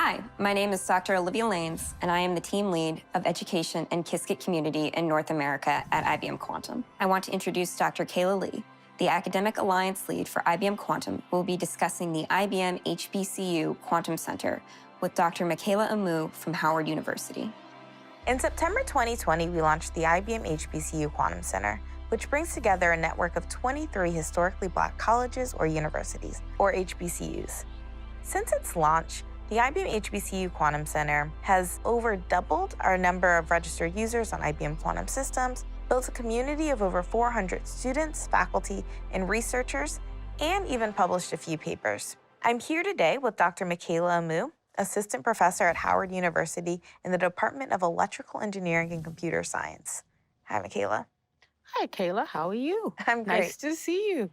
Hi, my name is Dr. Olivia Lanes, and I am the team lead of education and Qiskit community in North America at IBM Quantum. I want to introduce Dr. Kayla Lee, the academic alliance lead for IBM Quantum, who will be discussing the IBM HBCU Quantum Center with Dr. Michaela Amu from Howard University. In September 2020, we launched the IBM HBCU Quantum Center, which brings together a network of 23 historically Black colleges or universities, or HBCUs. Since its launch, the IBM HBCU Quantum Center has over doubled our number of registered users on IBM Quantum Systems, built a community of over 400 students, faculty, and researchers, and even published a few papers. I'm here today with Dr. Michaela Amu, assistant professor at Howard University in the Department of Electrical Engineering and Computer Science. Hi, Michaela. Hi, Kayla. How are you? I'm great. Nice to see you.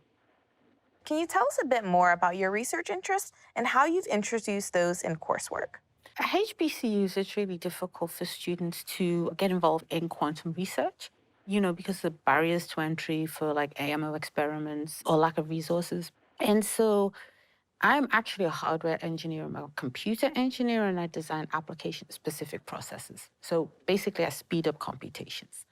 Can you tell us a bit more about your research interests and how you've introduced those in coursework? At HBCUs, it's really difficult for students to get involved in quantum research, because of the barriers to entry for like AMO experiments or lack of resources. And so I'm actually a hardware engineer, I'm a computer engineer, and I design application-specific processes. So basically, I speed up computations.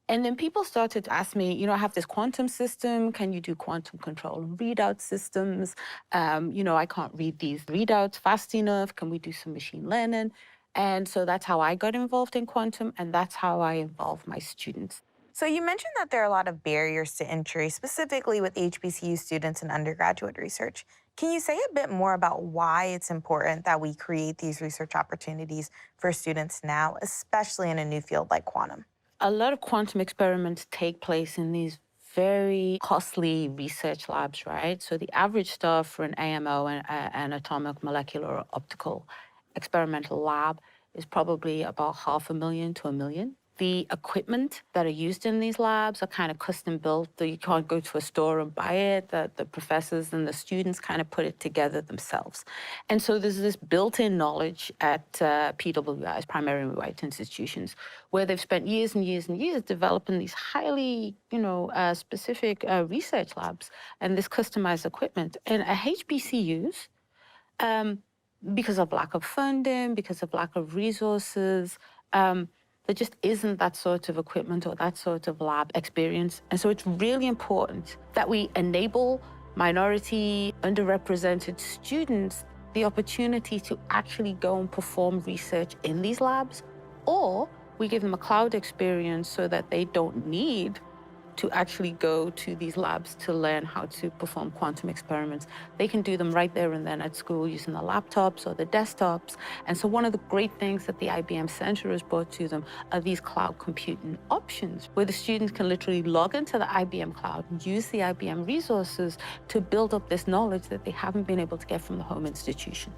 And then people started to ask me, I have this quantum system, can you do quantum control and readout systems? I can't read these readouts fast enough, can we do some machine learning? And so that's how I got involved in quantum, and that's how I involve my students. So you mentioned that there are a lot of barriers to entry, specifically with HBCU students and undergraduate research. Can you say a bit more about why it's important that we create these research opportunities for students now, especially in a new field like quantum? A lot of quantum experiments take place in these very costly research labs, right? So the average stuff for an AMO, an atomic, molecular, or optical experimental lab is probably about $500,000 to $1 million. The equipment that are used in these labs are kind of custom built. You can't go to a store and buy it. The professors and the students kind of put it together themselves. And so there's this built-in knowledge at PWIs, primary white institutions, where they've spent years and years and years developing these highly, specific research labs and this customized equipment. And at HBCUs, because of lack of funding, because of lack of resources, there just isn't that sort of equipment or that sort of lab experience. And so it's really important that we enable minority, underrepresented students the opportunity to actually go and perform research in these labs, or we give them a cloud experience so that they don't need to actually go to these labs to learn how to perform quantum experiments. They can do them right there and then at school using the laptops or the desktops. And so one of the great things that the IBM Center has brought to them are these cloud computing options, where the students can literally log into the IBM cloud and use the IBM resources to build up this knowledge that they haven't been able to get from the home institution.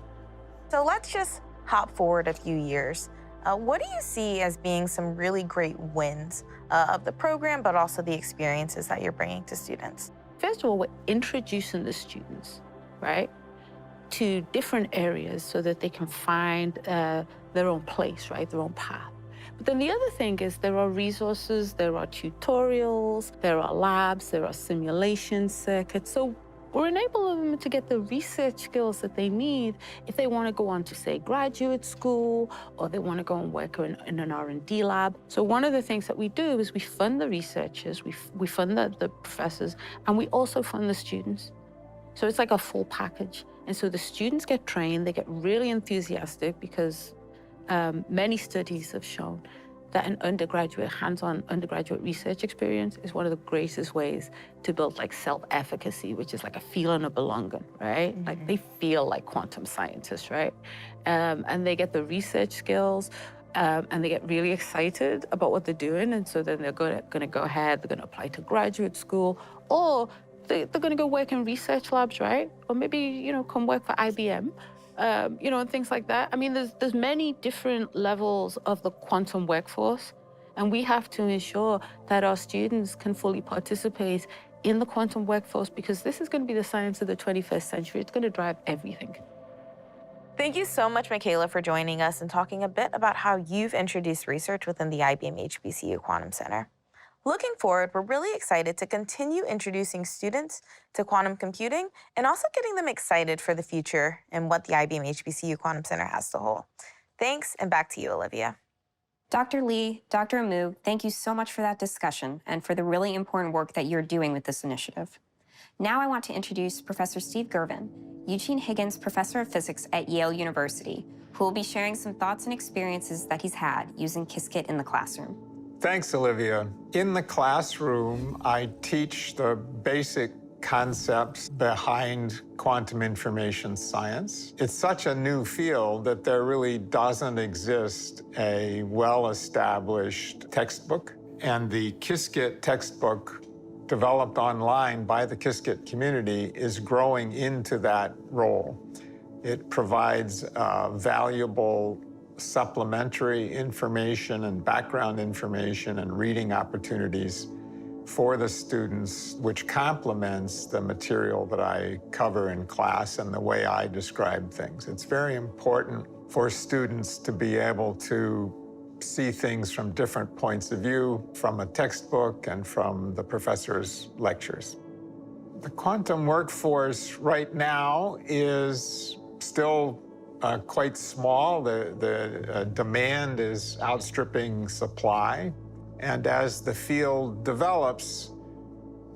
So let's just hop forward a few years. What do you see as being some really great wins of the program, but also the experiences that you're bringing to students? First of all, we're introducing the students, right, to different areas so that they can find their own place, right, their own path. But then the other thing is there are resources, there are tutorials, there are labs, there are simulation circuits. So we're enabling them to get the research skills that they need if they want to go on to, say, graduate school, or they want to go and work in an R&D lab. So one of the things that we do is we fund the researchers, we fund the professors, and we also fund the students. So it's like a full package. And so the students get trained, they get really enthusiastic because many studies have shown that an undergraduate, hands-on undergraduate research experience is one of the greatest ways to build like self-efficacy, which is like a feeling of belonging, right? Mm-hmm. Like they feel like quantum scientists, right? And they get the research skills and they get really excited about what they're doing. And so then they're going to go ahead, they're going to apply to graduate school, or they're going to go work in research labs, right? Or maybe, come work for IBM. And things like that. I mean, there's many different levels of the quantum workforce, and we have to ensure that our students can fully participate in the quantum workforce, because this is going to be the science of the 21st century. It's going to drive everything. Thank you so much, Michaela, for joining us and talking a bit about how you've introduced research within the IBM HBCU Quantum Center. Looking forward, we're really excited to continue introducing students to quantum computing and also getting them excited for the future and what the IBM HBCU Quantum Center has to hold. Thanks, and back to you, Olivia. Dr. Lee, Dr. Amu, thank you so much for that discussion and for the really important work that you're doing with this initiative. Now I want to introduce Professor Steve Girvin, Eugene Higgins Professor of Physics at Yale University, who will be sharing some thoughts and experiences that he's had using Qiskit in the classroom. Thanks, Olivia. In the classroom, I teach the basic concepts behind quantum information science. It's such a new field that there really doesn't exist a well-established textbook. And the Qiskit textbook, developed online by the Qiskit community, is growing into that role. It provides valuable supplementary information and background information and reading opportunities for the students, which complements the material that I cover in class and the way I describe things. It's very important for students to be able to see things from different points of view, from a textbook and from the professor's lectures. The quantum workforce right now is still quite small. The demand is outstripping supply. And as the field develops,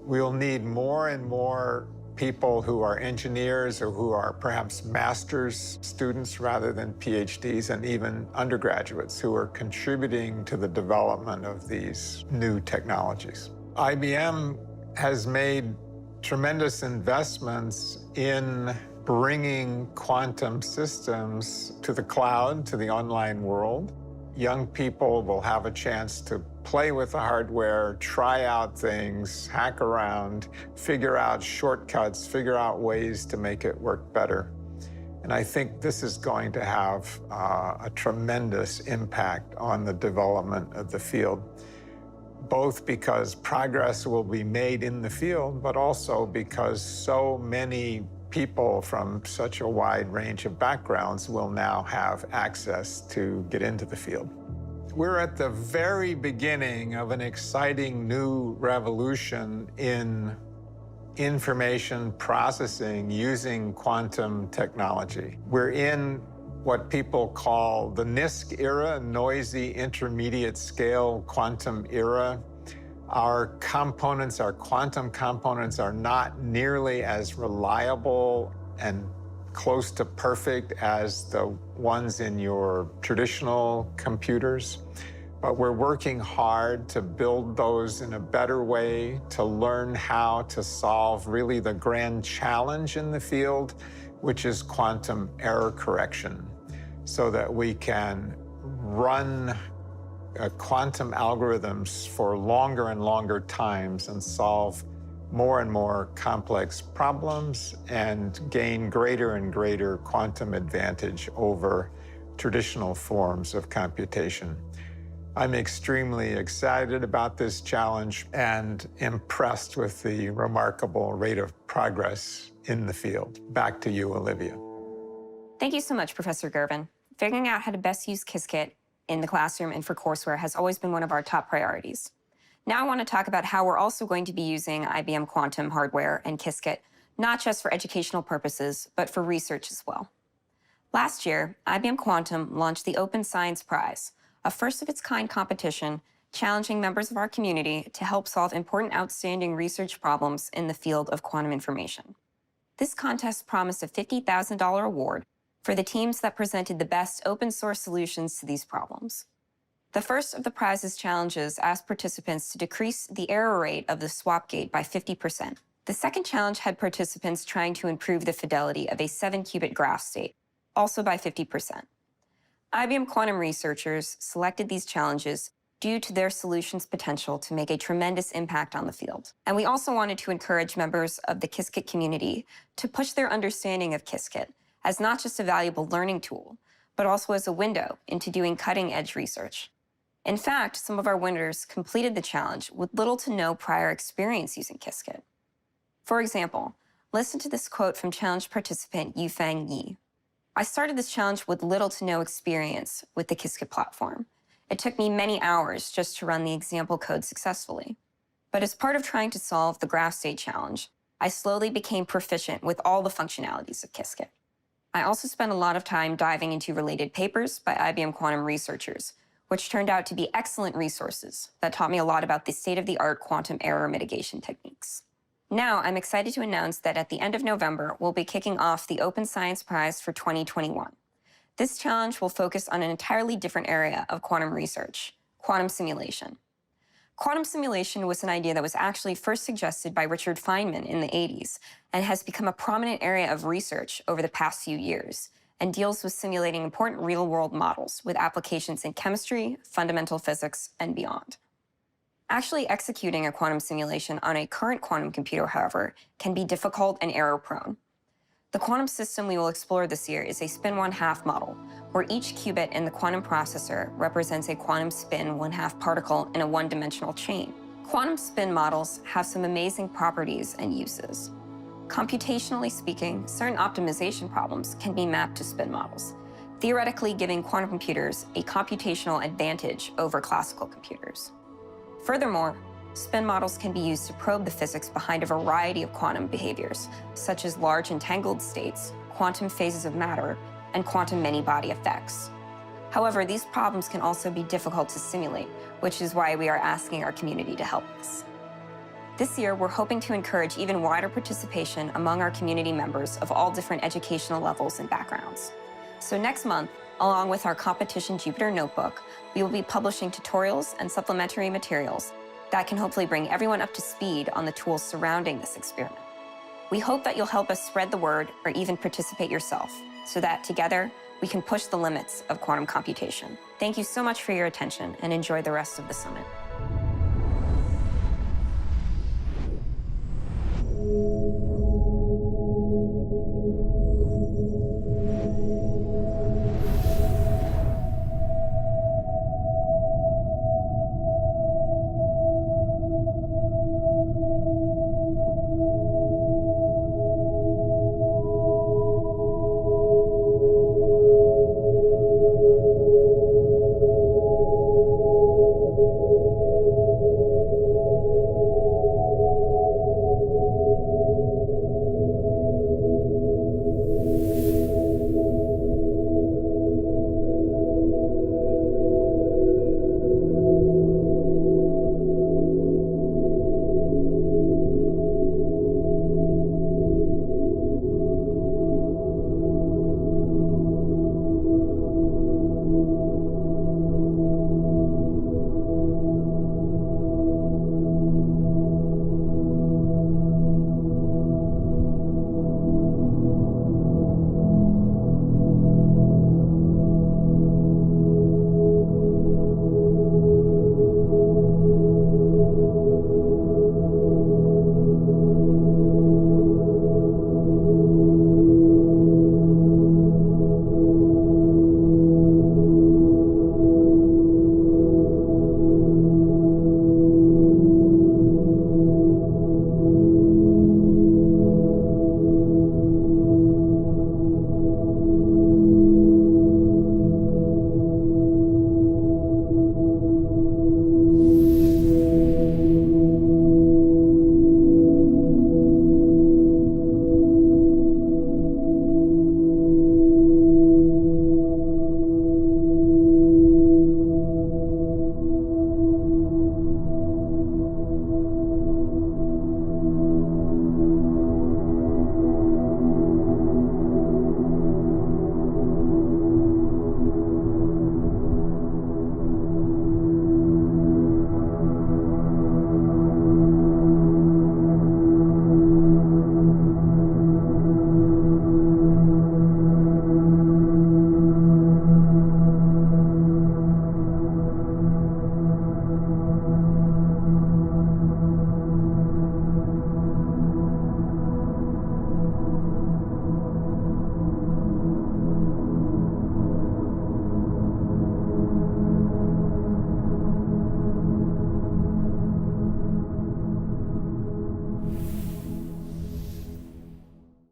we'll need more and more people who are engineers or who are perhaps master's students rather than PhDs, and even undergraduates who are contributing to the development of these new technologies. IBM has made tremendous investments in bringing quantum systems to the cloud, to the online world. Young people will have a chance to play with the hardware, try out things, hack around, figure out shortcuts, figure out ways to make it work better. And I think this is going to have a tremendous impact on the development of the field, both because progress will be made in the field, but also because so many people from such a wide range of backgrounds will now have access to get into the field. We're at the very beginning of an exciting new revolution in information processing using quantum technology. We're in what people call the NISQ era, noisy intermediate scale quantum era. Our components, our quantum components, are not nearly as reliable and close to perfect as the ones in your traditional computers. But we're working hard to build those in a better way, to learn how to solve really the grand challenge in the field, which is quantum error correction, so that we can run quantum algorithms for longer and longer times and solve more and more complex problems and gain greater and greater quantum advantage over traditional forms of computation. I'm extremely excited about this challenge and impressed with the remarkable rate of progress in the field. Back to you, Olivia. Thank you so much, Professor Girvin. Figuring out how to best use Qiskit in the classroom and for courseware has always been one of our top priorities. Now I want to talk about how we're also going to be using IBM Quantum hardware and Qiskit, not just for educational purposes, but for research as well. Last year, IBM Quantum launched the Open Science Prize, a first-of-its-kind competition challenging members of our community to help solve important outstanding research problems in the field of quantum information. This contest promised a $50,000 award for the teams that presented the best open-source solutions to these problems. The first of the prize's challenges asked participants to decrease the error rate of the swap gate by 50%. The second challenge had participants trying to improve the fidelity of a 7-qubit graph state, also by 50%. IBM Quantum researchers selected these challenges due to their solutions' potential to make a tremendous impact on the field. And we also wanted to encourage members of the Qiskit community to push their understanding of Qiskit as not just a valuable learning tool, but also as a window into doing cutting-edge research. In fact, some of our winners completed the challenge with little to no prior experience using Qiskit. For example, listen to this quote from challenge participant Yufeng Yi. "I started this challenge with little to no experience with the Qiskit platform. It took me many hours just to run the example code successfully. But as part of trying to solve the graph state challenge, I slowly became proficient with all the functionalities of Qiskit. I also spent a lot of time diving into related papers by IBM quantum researchers, which turned out to be excellent resources that taught me a lot about the state-of-the-art quantum error mitigation techniques. Now, I'm excited to announce that at the end of November, we'll be kicking off the Open Science Prize for 2021. This challenge will focus on an entirely different area of quantum research, quantum simulation. Quantum simulation was an idea that was actually first suggested by Richard Feynman in the 80s and has become a prominent area of research over the past few years and deals with simulating important real-world models with applications in chemistry, fundamental physics, and beyond. Actually executing a quantum simulation on a current quantum computer, however, can be difficult and error-prone. The quantum system we will explore this year is a spin 1/2 model, where each qubit in the quantum processor represents a quantum spin 1/2 particle in a one-dimensional chain. Quantum spin models have some amazing properties and uses. Computationally speaking, certain optimization problems can be mapped to spin models, theoretically giving quantum computers a computational advantage over classical computers. Furthermore, spin models can be used to probe the physics behind a variety of quantum behaviors, such as large entangled states, quantum phases of matter, and quantum many-body effects. However, these problems can also be difficult to simulate, which is why we are asking our community to help us. This year, we're hoping to encourage even wider participation among our community members of all different educational levels and backgrounds. So next month, along with our competition Jupyter Notebook, we will be publishing tutorials and supplementary materials that can hopefully bring everyone up to speed on the tools surrounding this experiment. We hope that you'll help us spread the word or even participate yourself, so that together we can push the limits of quantum computation. Thank you so much for your attention and enjoy the rest of the summit.